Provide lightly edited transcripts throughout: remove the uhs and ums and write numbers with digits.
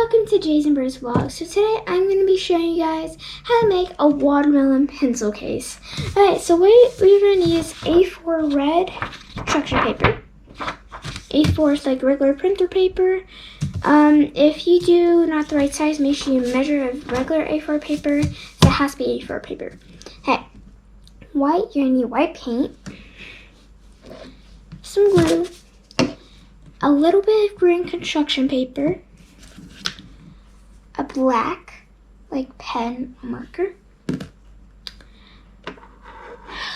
Welcome to Jason Bird's vlog. So today I'm going to be showing you guys how to make a watermelon pencil case. Alright, so what we're going to need is A4 red construction paper. A4 is like regular printer paper. If you do not the right size, make sure you measure a regular A4 paper. So it has to be A4 paper. Okay, white, you're going to need white paint, some glue, a little bit of green construction paper, a black, like pen marker,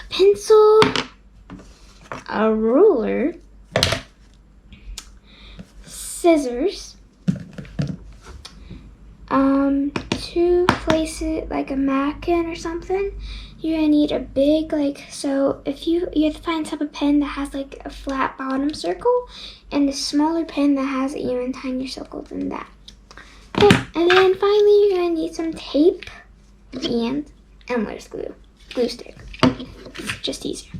pencil, a ruler, scissors, to place it like a mackin or something. You're gonna need a big, so if you have to find some type of pen that has like a flat bottom circle and a smaller pen that has an even tinier circle than that. Okay, and then finally you're gonna need some tape and endless glue stick. It's just easier.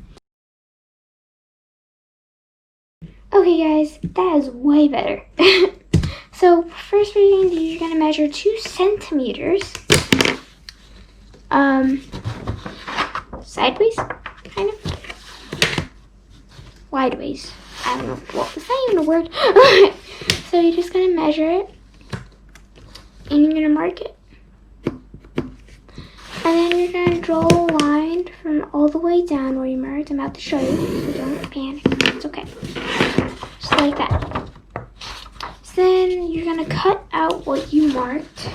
Okay guys, that is way better. So first what you're gonna do, you're gonna measure 2 centimeters sideways, kind of wideways. I don't know what was that even a word. So you're just gonna measure it and you're gonna mark it, and then you're gonna draw a line from all the way down where you marked. I'm about to show you, so don't panic. It's okay. Just like that. So then you're gonna cut out what you marked.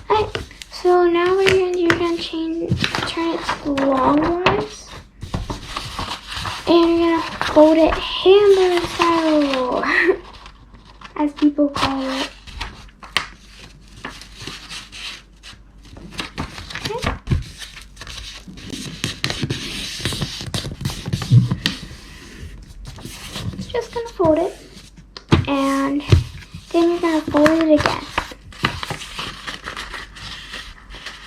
Alright, so now what you're gonna do, you're gonna turn it to longwise, and you're gonna fold it hamburger style, as people call it. Just gonna fold it, and then you're gonna fold it again.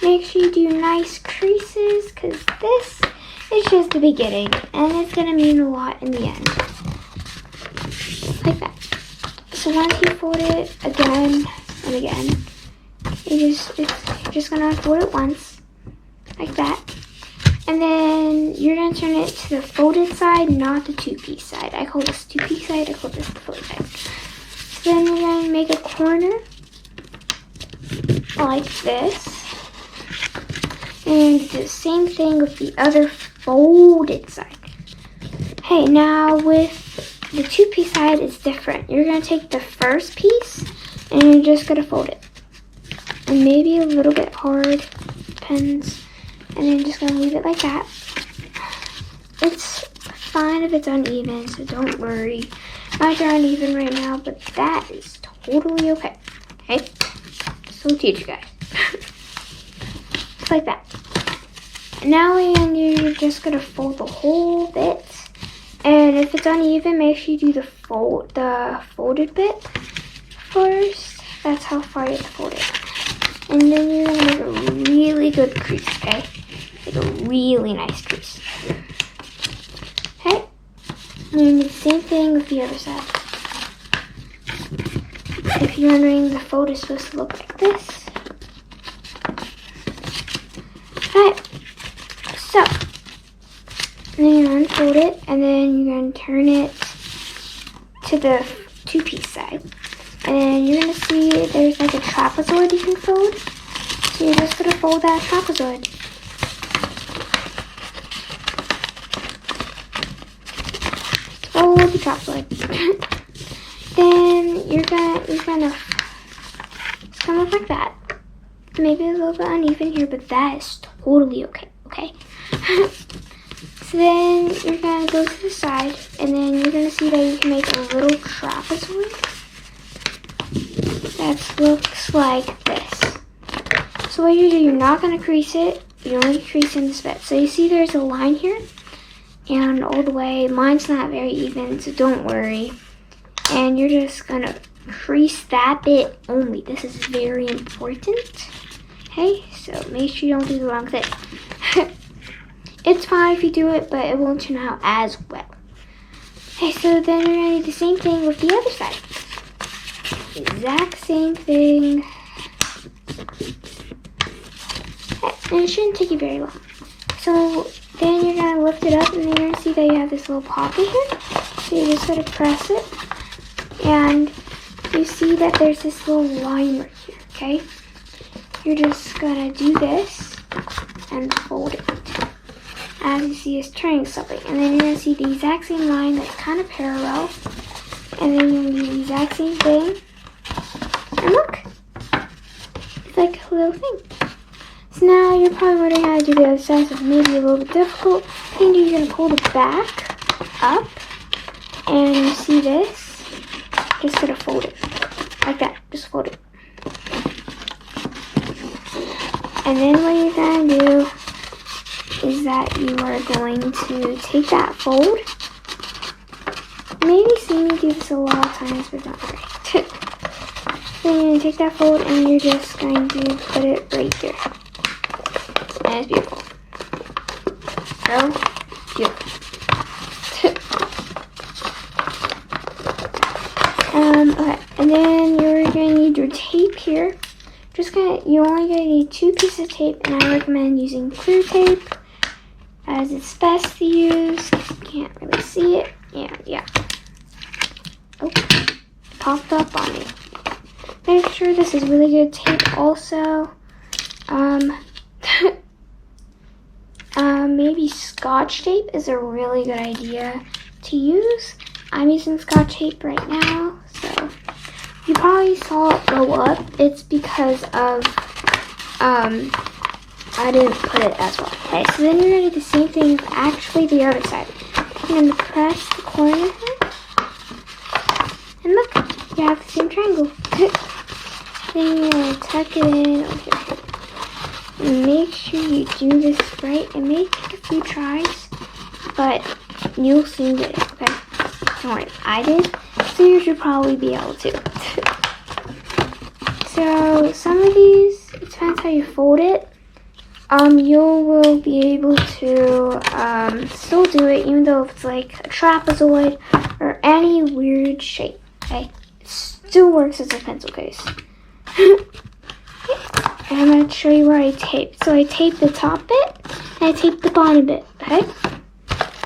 Make sure you do nice creases, because this is just the beginning and it's gonna mean a lot in the end. Like that. So once you fold it again and again, you're just gonna fold it once, like that. And then you're gonna turn it to the folded side, not the 2-piece side. I call this 2-piece side, I call this the folded side. So then you're gonna make a corner like this. And do the same thing with the other folded side. Hey, now with the 2-piece side, it's different. You're gonna take the first piece and you're just gonna fold it. And maybe a little bit hard, depends. And then just gonna leave it like that. It's fine if it's uneven, so don't worry. Mine are uneven right now, but that is totally okay. Okay? So we'll teach you guys. Just like that. Now you're just gonna fold the whole bit. And if it's uneven, make sure you do the folded bit first. That's how far you have to fold it. And then you're gonna make a really good crease, okay? Like a really nice crease. Okay? And you're gonna do the same thing with the other side. If you're wondering, the fold is supposed to look like this. Alright. So, then you're gonna unfold it, and then you're gonna turn it to the 2-piece side. And then you're gonna see there's like a trapezoid you can fold. So you're just gonna fold that trapezoid. Fold the trapezoid. Then you're gonna it's gonna look like that. Maybe a little bit uneven here, but that is totally okay. Okay. So then you're gonna go to the side, and then you're gonna see that you can make a little trapezoid that looks like this. So what you do, you're not gonna crease it, you only crease in this bit. So you see there's a line here, and all the way, mine's not very even, so don't worry. And you're just gonna crease that bit only. This is very important. Okay, so make sure you don't do the wrong thing. It's fine if you do it, but it won't turn out as well. Okay, so then we're gonna do the same thing with the other side. Exact same thing. Okay, and it shouldn't take you very long. So then you're gonna lift it up, and then you're gonna see that you have this little poppy here. So you just gotta press it, and you see that there's this little line right here, okay? You're just gonna do this and fold it. As you see, it's turning something. And then you're gonna see the exact same line that's kind of parallel. And then you're gonna do the exact same thing. And look, it's like a little thing. So now you're probably wondering how to do the other side, so maybe a little bit difficult. Then you're gonna pull the back up, and you see this. Just gonna fold it like that. Just fold it. And then what you're gonna do is that you are going to take that fold. Maybe see me do this a lot of times, but not right. Then you're gonna take that fold, and you're just going to put it right here. And it's beautiful. So beautiful. Okay, and then you're gonna need your tape here. You're only gonna need 2 pieces of tape, and I recommend using clear tape, as it's best to use. You can't really see it. Yeah. Oh, popped up on me. Make sure this is really good tape also. Maybe Scotch tape is a really good idea to use. I'm using Scotch tape right now, so you probably saw it go up. It's because of, I didn't put it as well. Okay, so then you're gonna do the same thing with actually the other side. You're gonna press the corner here, and look, you have the same triangle. Then you're gonna tuck it in over here. And make sure you do this right. It may take a few tries, but you'll soon get it, okay? Don't worry, I did, so you should probably be able to. So some of these, it depends how you fold it. You will be able to still do it, even though if it's like a trapezoid or any weird shape, okay? It still works as a pencil case. And I'm going to show you where I taped. So I taped the top bit, and I taped the bottom bit, okay?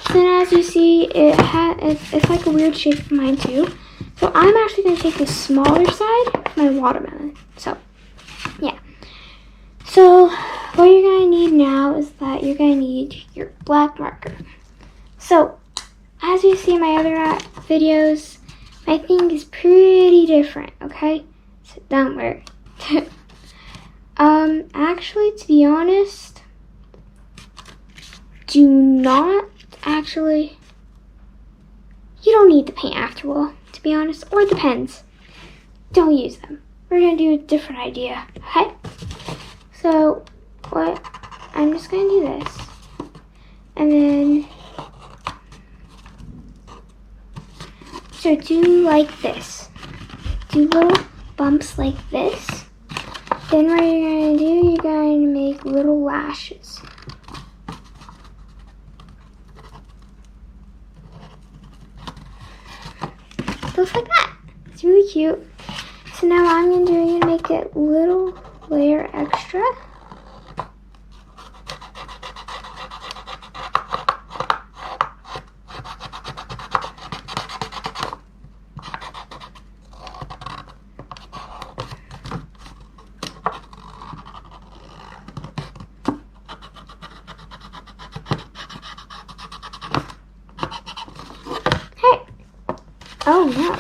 So then as you see, it's like a weird shape for mine too. So I'm actually going to take the smaller side of my watermelon. So, yeah. So what you're going to need now is that you're going to need your black marker. So as you see in my other videos, my thing is pretty different, okay? So don't worry. Actually, to be honest, do not actually, you don't need the paint after all, to be honest, or the pens. Don't use them. We're gonna do a different idea, okay? So, I'm just gonna do this, and then, so do like this. Do little bumps like this. Then what you're going to do, you're going to make little lashes. Looks like that. It's really cute. So now what I'm going to do, I'm going to make it a little layer extra. Oh no.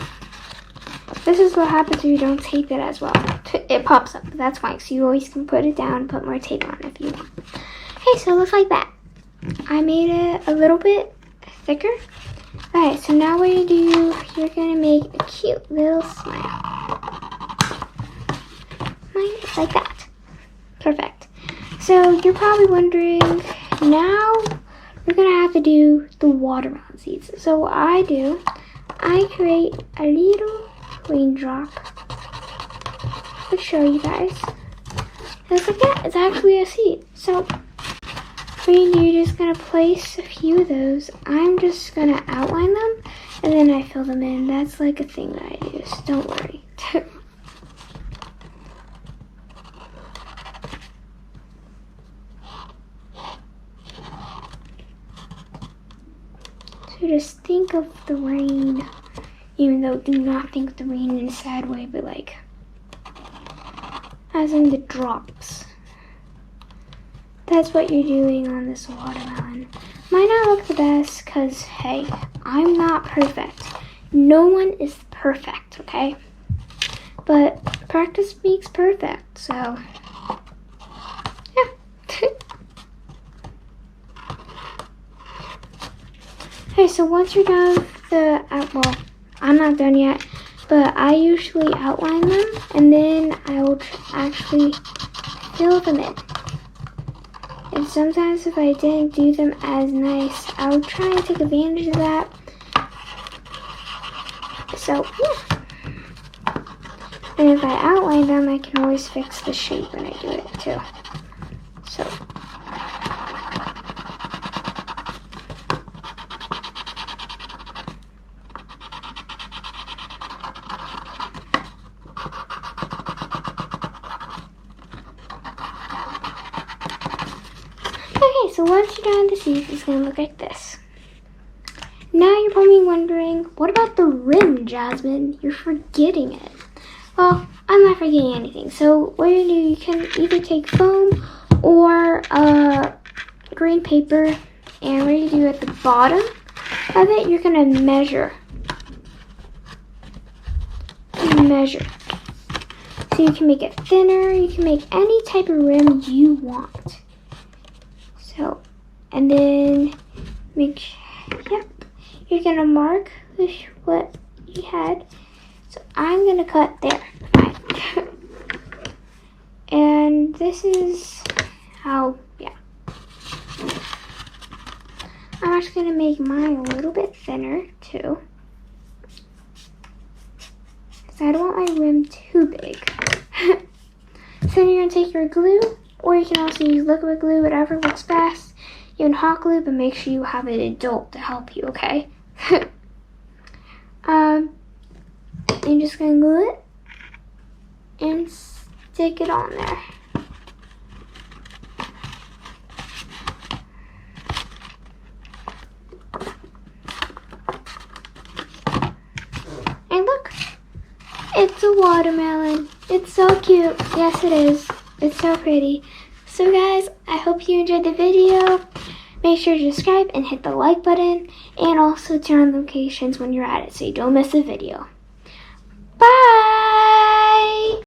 This is what happens if you don't tape it as well. It pops up, but that's fine. So you always can put it down and put more tape on if you want. Okay, so it looks like that. I made it a little bit thicker. Alright, so now what you do, you're going to make a cute little smile. Like that. Perfect. So you're probably wondering, now we're going to have to do the watermelon seeds. So what I do, I create a little raindrop. I'll show you guys. it's like, yeah, it's actually a seed. So you're just gonna place a few of those. I'm just gonna outline them and then I fill them in. That's like a thing that I do, so don't worry. So just think of the rain, even though do not think of the rain in a sad way, but like as in the drops. That's what you're doing on this watermelon. Might not look the best because, hey, I'm not perfect. No one is perfect, okay? But practice makes perfect, so yeah. Okay, so once you're done with the, well, I'm not done yet, but I usually outline them and then I will actually fill them in. And sometimes if I didn't do them as nice, I would try and take advantage of that. So, yeah. And if I outline them, I can always fix the shape when I do it too. So. Okay, so once you're done the seeds, it's going to look like this. Now you're probably wondering, what about the rim, Jasmine? You're forgetting it. Well, I'm not forgetting anything. So what you do, you can either take foam or green paper, and what you do at the bottom of it, you're going to measure. So you can make it thinner, you can make any type of rim you want. So, and then yep, you're gonna mark what you had. So I'm gonna cut there. And this is how, yeah. I'm actually gonna make mine a little bit thinner too. So I don't want my rim too big. So then you're gonna take your glue, or you can also use liquid glue, whatever works best. You can hot glue, but make sure you have an adult to help you, okay? You're just gonna glue it and stick it on there. And look, it's a watermelon. It's so cute. Yes, it is. It's so pretty. So guys, I hope you enjoyed the video. Make sure to subscribe and hit the like button, and also turn on notifications when you're at it so you don't miss a video. Bye!